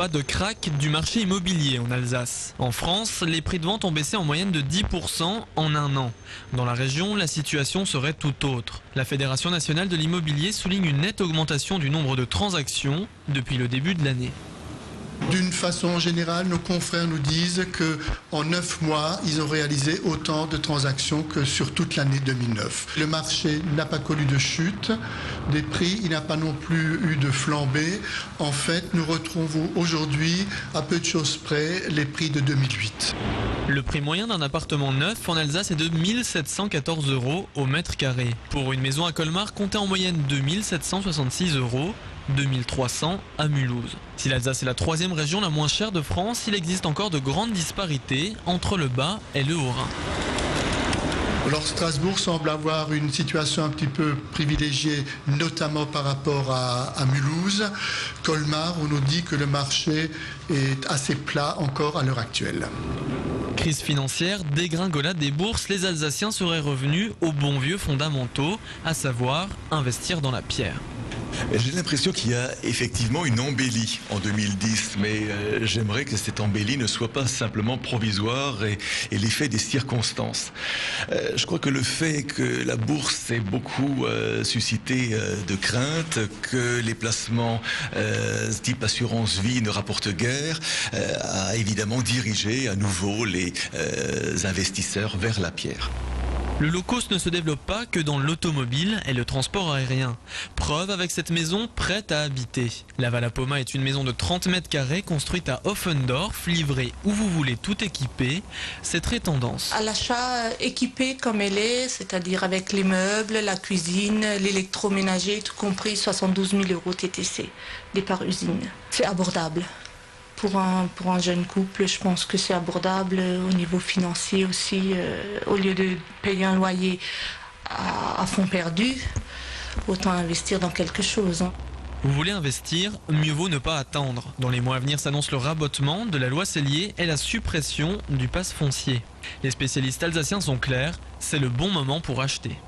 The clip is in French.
pas de krach du marché immobilier en Alsace. En France, les prix de vente ont baissé en moyenne de 10% en un an. Dans la région, la situation serait tout autre. La Fédération nationale de l'immobilier souligne une nette augmentation du nombre de transactions depuis le début de l'année. D'une façon générale, nos confrères nous disent qu'en 9 mois, ils ont réalisé autant de transactions que sur toute l'année 2009. Le marché n'a pas connu de chute des prix, il n'a pas non plus eu de flambée. En fait, nous retrouvons aujourd'hui, à peu de choses près, les prix de 2008. Le prix moyen d'un appartement neuf en Alsace est de 1 714 € au mètre carré. Pour une maison à Colmar, comptez en moyenne 2 766 €. 2300 à Mulhouse. Si l'Alsace est la troisième région la moins chère de France, il existe encore de grandes disparités entre le Bas et le Haut-Rhin. Alors Strasbourg semble avoir une situation un petit peu privilégiée, notamment par rapport à Mulhouse. Colmar, on nous dit que le marché est assez plat encore à l'heure actuelle. Crise financière, dégringolade des bourses, les Alsaciens seraient revenus aux bons vieux fondamentaux, à savoir investir dans la pierre. J'ai l'impression qu'il y a effectivement une embellie en 2010, mais j'aimerais que cette embellie ne soit pas simplement provisoire et l'effet des circonstances. Je crois que le fait que la bourse ait beaucoup suscité de craintes, que les placements type assurance vie ne rapportent guère, a évidemment dirigé à nouveau les investisseurs vers la pierre. Le low cost ne se développe pas que dans l'automobile et le transport aérien. Preuve avec cette maison prête à habiter. La Valapoma est une maison de 30 mètres carrés construite à Offendorf, livrée où vous voulez, tout équipé. C'est très tendance. À l'achat équipée comme elle est, c'est-à-dire avec les meubles, la cuisine, l'électroménager, tout compris, 72 000 € TTC, départ usine. C'est abordable. Pour un jeune couple, je pense que c'est abordable au niveau financier aussi. Au lieu de payer un loyer à fond perdu, autant investir dans quelque chose. Vous voulez investir, mieux vaut ne pas attendre. Dans les mois à venir s'annonce le rabotement de la loi Sellier et la suppression du pass foncier. Les spécialistes alsaciens sont clairs, c'est le bon moment pour acheter.